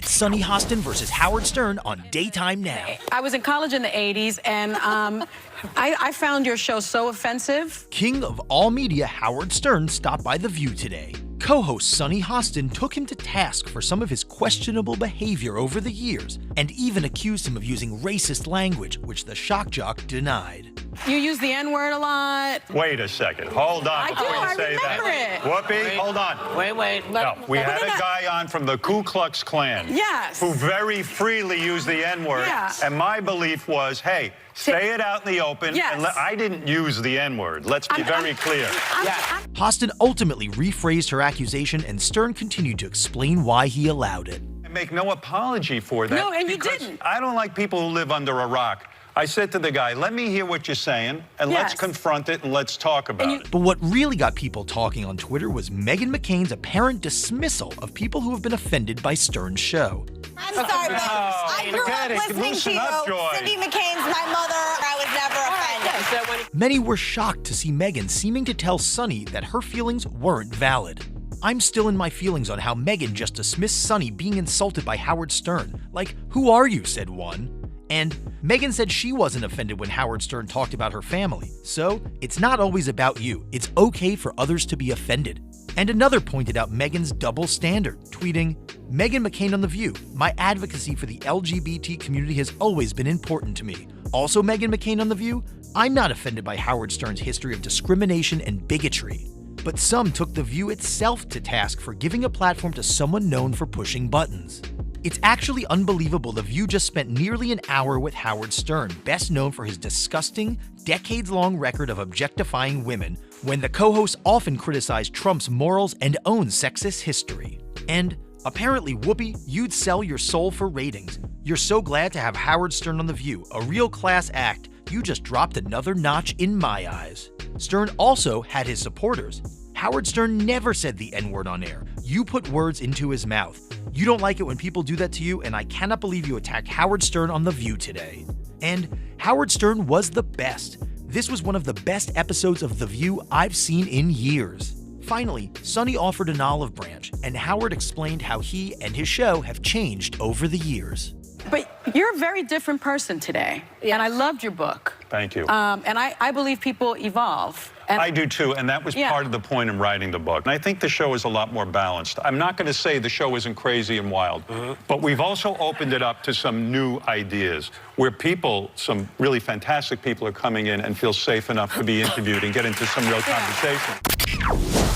Sunny Hostin versus Howard Stern on Daytime Now. I was in college in the 80s, and I found your show so offensive. King of all media Howard Stern stopped by The View today. Co-host Sunny Hostin took him to task for some of his questionable behavior over the years and even accused him of using racist language, which the shock jock denied. You use the N-word a lot. Wait a second. Hold on. I do. I remember it. Whoopi, hold on. Wait. No, we had a guy on from the Ku Klux Klan. Yes. Who very freely used the N-word. Yeah. And my belief was, hey, say it out in the open. Yes. And I didn't use the N-word. Let's be very clear. Hostin ultimately rephrased her accusation, and Stern continued to explain why he allowed it. I make no apology for that. No, and you because didn't. I don't like people who live under a rock. I said to the guy, let me hear what you're saying, and let's confront it, and let's talk about it. But what really got people talking on Twitter was Meghan McCain's apparent dismissal of people who have been offended by Stern's show. I'm sorry, but I grew up listening to you. Joy. Cindy McCain's my mother. I was never offended. Many were shocked to see Meghan seeming to tell Sunny that her feelings weren't valid. I'm still in my feelings on how Meghan just dismissed Sunny being insulted by Howard Stern. Like, who are you, said one. And Meghan said she wasn't offended when Howard Stern talked about her family. So, it's not always about you. It's okay for others to be offended. And another pointed out Meghan's double standard, tweeting, Meghan McCain on The View, my advocacy for the LGBT community has always been important to me. Also Meghan McCain on The View, I'm not offended by Howard Stern's history of discrimination and bigotry. But some took The View itself to task for giving a platform to someone known for pushing buttons. It's actually unbelievable The View just spent nearly an hour with Howard Stern, best known for his disgusting, decades-long record of objectifying women, when the co-hosts often criticize Trump's morals and own sexist history. And apparently, Whoopi, you'd sell your soul for ratings. You're so glad to have Howard Stern on The View, a real class act. You just dropped another notch in my eyes. Stern also had his supporters. Howard Stern never said the N-word on air. You put words into his mouth. You don't like it when people do that to you, and I cannot believe you attacked Howard Stern on The View today. And Howard Stern was the best. This was one of the best episodes of The View I've seen in years. Finally, Sunny offered an olive branch, and Howard explained how he and his show have changed over the years. But you're a very different person today, and I loved your book. Thank you. And I believe people evolve. And I do too, and that was part of the point in writing the book. And I think the show is a lot more balanced. I'm not going to say the show isn't crazy and wild, but we've also opened it up to some new ideas where people, some really fantastic people are coming in and feel safe enough to be interviewed and get into some real conversation.